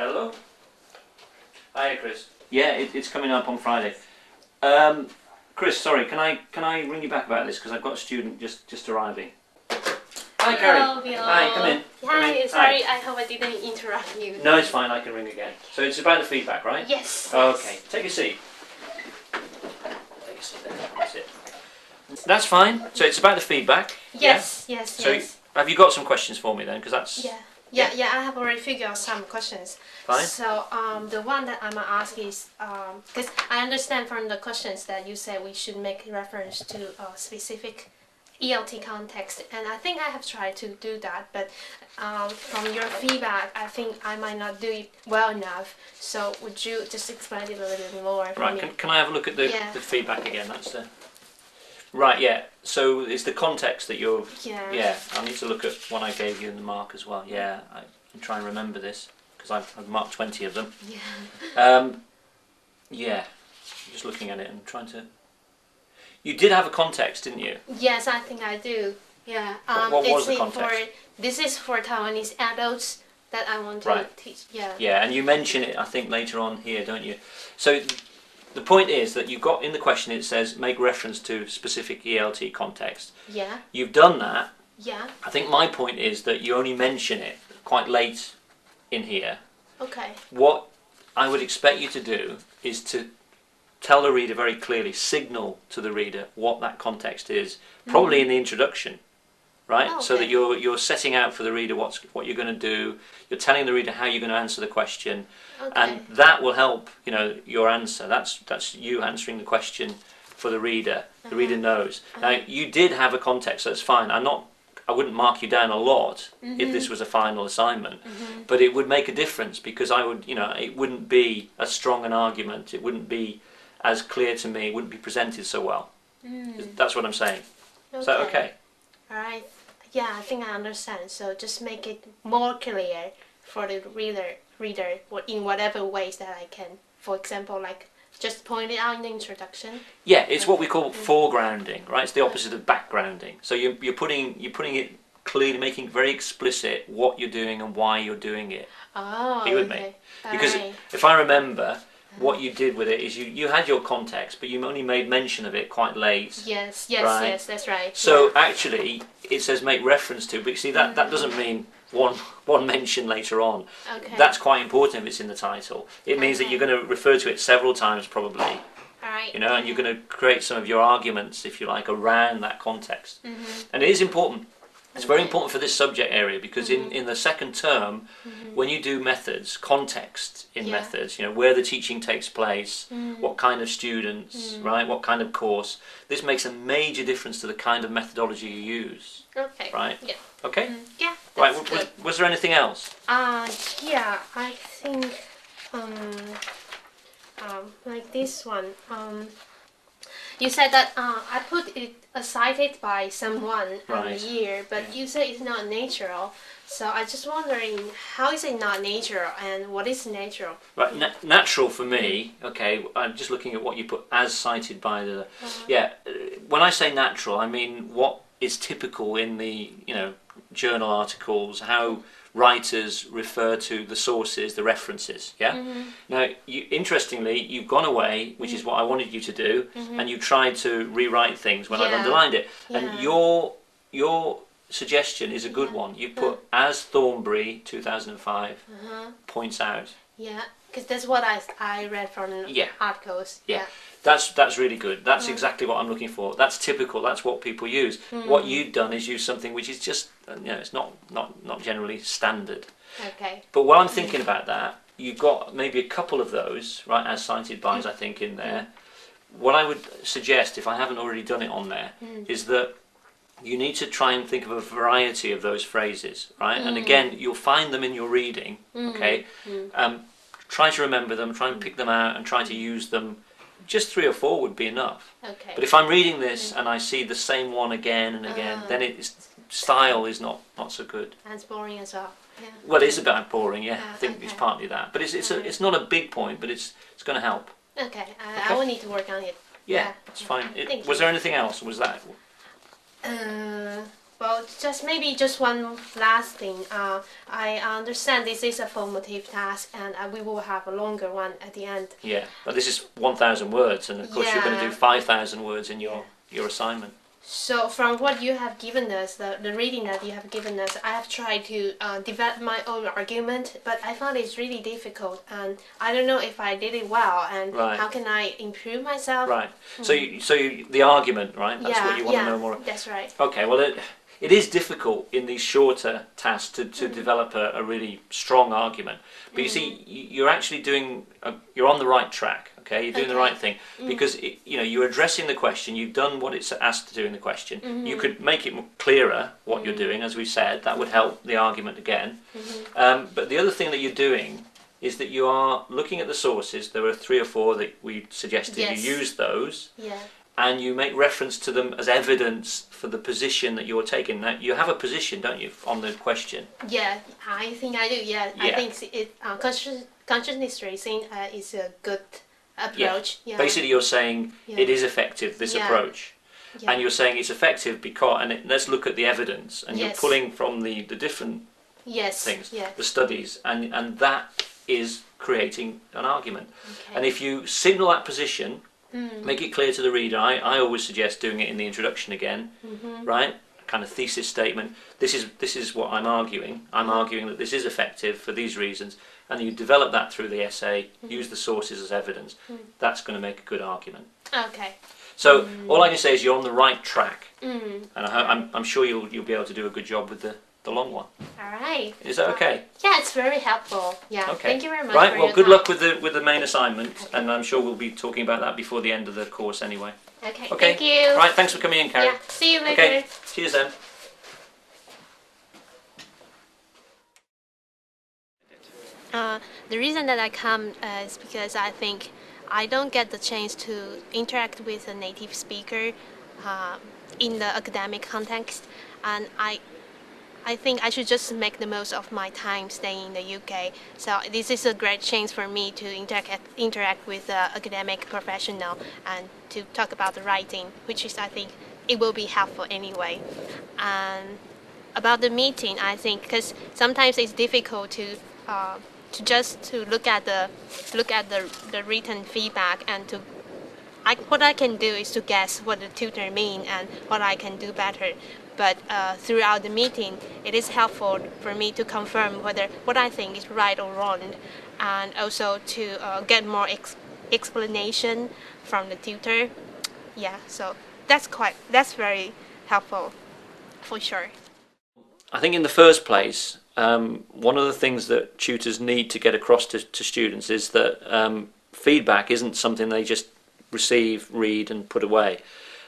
Hello? Hiya, Chris. Yeah, it's coming up on Friday. Chris, sorry, can I ring you back about this because I've got a student just arriving. Hi, Carrie. Hello. Hi, come in. Hi, sorry, I hope I didn't interrupt you. No, it's fine, I can ring again. So it's about the feedback, right? Yes. Okay, take a seat. Take a seat there, that's it. That's fine, so it's about the feedback. Yes, yeah? yes, So yes. have you got some questions for me then? Because that's... Yeah, I have already figured out some questions. Fine. So the one that I'm gonna ask is, because I understand from the questions that you said we should make reference to a specific ELT context, and I think I have tried to do that, but from your feedback, I think I might not do it well enough. So would you just explain it a little bit more for me? Right, can I have a look at the feedback again? That's the... Right, yeah. So it's the context that you're... Yeah, I need to look at one I gave you in the mark as well. Yeah, I can try and remember this, because I've marked 20 of them. Yeah. Yeah, I'm just looking at it and trying to... You did have a context, didn't you? Yes, I think I do. Yeah. What was the context? This is for Taiwanese adults that I want to teach. Yeah. Yeah, and you mention it, I think, later on here, don't you? So the point is that you've got in the question, it says make reference to specific ELT context. Yeah. You've done that. Yeah. I think my point is that you only mention it quite late in here. Okay. What I would expect you to do is to tell the reader very clearly, signal to the reader what that context is, probably in the introduction, right? Oh, okay. So that you're setting out for the reader what you're going to do. You're telling the reader how you're going to answer the question, and that will help. You know your answer. That's you answering the question for the reader. The reader knows. Now you did have a context, so that's fine. I wouldn't mark you down a lot if this was a final assignment, but it would make a difference because it wouldn't be as strong an argument. It wouldn't be as clear to me. It wouldn't be presented so well. That's what I'm saying. Is that okay? All right. Yeah, I think I understand. So just make it more clear for the reader in whatever ways that I can. For example, like just point it out in the introduction. Yeah, it's what we call foregrounding, right? It's the opposite of backgrounding. So you're putting it clearly, making very explicit what you're doing and why you're doing it. Oh, Are you with me? Because if I remember, what you did with it is you had your context, but you only made mention of it quite late. Yes, that's right. So actually, it says make reference to, but you see that doesn't mean one mention later on. Okay. That's quite important if it's in the title. It means that you're going to refer to it several times probably. All right. And you're going to create some of your arguments, if you like, around that context. And it is important. It's very important for this subject area because in the second term, when you do methods, context in methods, where the teaching takes place, what kind of students, right, what kind of course, this makes a major difference to the kind of methodology you use. Okay. Right? Yeah. Okay? Yeah, right, that's good. Was there anything else? Yeah, I think, like this one, you said that I put it cited by someone year, but you said it's not natural. So I just wondering, how is it not natural, and what is natural? Right, natural for me. Okay, I'm just looking at what you put as cited by the. When I say natural, I mean what is typical in the journal articles, how writers refer to the sources, the references. Now, interestingly, you've gone away, which is what I wanted you to do, and you tried to rewrite things when I've underlined it. And your suggestion is a good one. You put as Thornbury 2005 points out. Yeah, because that's what I read from articles. Yeah. That's really good. That's exactly what I'm looking for. That's typical. That's what people use. What you've done is use something which is just it's not generally standard. Okay. But while I'm thinking about that, you've got maybe a couple of those, right, as cited bys, I think, in there. What I would suggest, if I haven't already done it on there, is that you need to try and think of a variety of those phrases, right? And again, you'll find them in your reading, okay? Try to remember them, try and pick them out and try to use them. Just 3 or 4 would be enough. Okay. But if I'm reading this and I see the same one again and again, then style is not so good. And it's boring as well. Yeah. Well, it is about boring, I think it's partly that. But it's not a big point, but it's going to help. Okay, I will need to work on it. Yeah, it's fine. Was there anything else? Was that? Well, just one last thing. I understand this is a formative task, and we will have a longer one at the end. Yeah, but this is 1,000 words, and of course you're going to do 5,000 words in your assignment. So from what you have given us, the reading that you have given us, I have tried to develop my own argument, but I found it's really difficult, and I don't know if I did it well, and how can I improve myself. Right. So the argument, right? That's what you want to know more. That's right. Okay. Well, it is difficult in these shorter tasks to develop a really strong argument. But you see, you're actually you're on the right track. Okay, you're doing the right thing because you're addressing the question. You've done what it's asked to do in the question. You could make it clearer what you're doing, as we said. That would help the argument again. But the other thing that you're doing is that you are looking at the sources. There are 3 or 4 that we suggested you use those. Yeah. And you make reference to them as evidence for the position that you're taking. Now, you have a position, don't you, on the question? Yeah, I think I do. Yeah. I think consciousness raising is a good approach. Yeah. Basically, you're saying it is effective, this approach. Yeah. And you're saying it's effective because, let's look at the evidence. And you're pulling from the different things, the studies, and that is creating an argument. Okay. And if you signal that position, make it clear to the reader. I always suggest doing it in the introduction again, right? Kind of thesis statement. This is what I'm arguing. I'm arguing that this is effective for these reasons, and you develop that through the essay. Use the sources as evidence. That's going to make a good argument. Okay. So all I can say is you're on the right track, and I'm sure you'll be able to do a good job with the long one. All right. Is that okay? Yeah, it's very helpful. Yeah. Okay. Thank you very much. Right. Well, good luck with the main assignment, and I'm sure we'll be talking about that before the end of the course anyway. Okay. Thank you. Right. Thanks for coming in, Karen. Yeah. See you later. Okay. Cheers then. The reason that I come is because I think I don't get the chance to interact with a native speaker in the academic context, and I think I should just make the most of my time staying in the UK. So this is a great chance for me to interact with an academic professional and to talk about the writing, which is, I think, it will be helpful anyway. And about the meeting, I think, because sometimes it's difficult to look at the written feedback, and what I can do is to guess what the tutor mean and what I can do better. But throughout the meeting, it is helpful for me to confirm whether what I think is right or wrong, and also to get more explanation from the tutor. Yeah, so that's very helpful, for sure. I think in the first place, one of the things that tutors need to get across to students is that feedback isn't something they just receive, read and put away,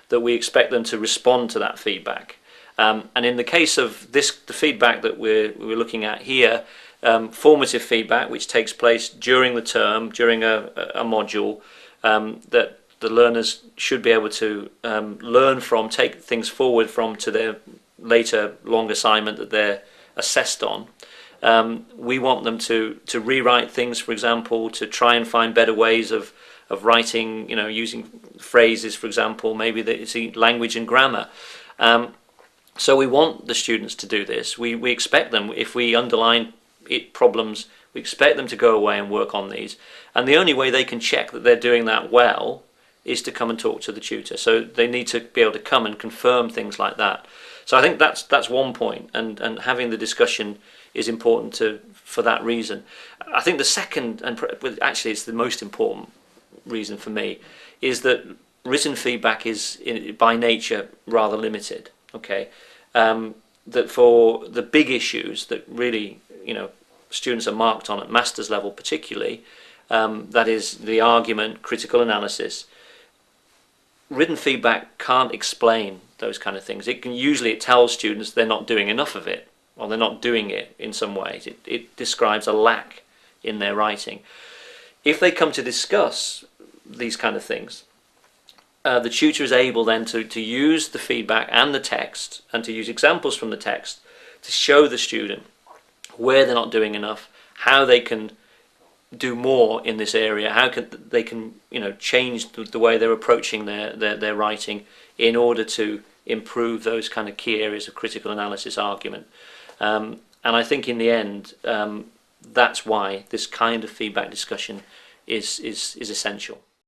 that we expect them to respond to that feedback. And in the case of the feedback that we're looking at here, formative feedback, which takes place during the term, during a module, that the learners should be able to learn from, take things forward from to their later long assignment that they're assessed on. We want them to rewrite things, for example, to try and find better ways of writing, using phrases, for example, maybe it's language and grammar. So we want the students to do this. We expect them, if we underline problems, we expect them to go away and work on these. And the only way they can check that they're doing that well is to come and talk to the tutor. So they need to be able to come and confirm things like that. So I think that's one point, and having the discussion is important for that reason. I think the second, and actually it's the most important reason for me, is that written feedback is by nature rather limited. Okay, that for the big issues that really students are marked on at master's level particularly, that is the argument, critical analysis, written feedback can't explain those kind of things. It tells students they're not doing enough of it, or they're not doing it in some ways. It describes a lack in their writing. If they come to discuss these kind of things, the tutor is able then to use the feedback and the text, and to use examples from the text to show the student where they're not doing enough, how they can do more in this area, how can they can change the way they're approaching their writing in order to improve those kind of key areas of critical analysis argument. And I think in the end, that's why this kind of feedback discussion is essential.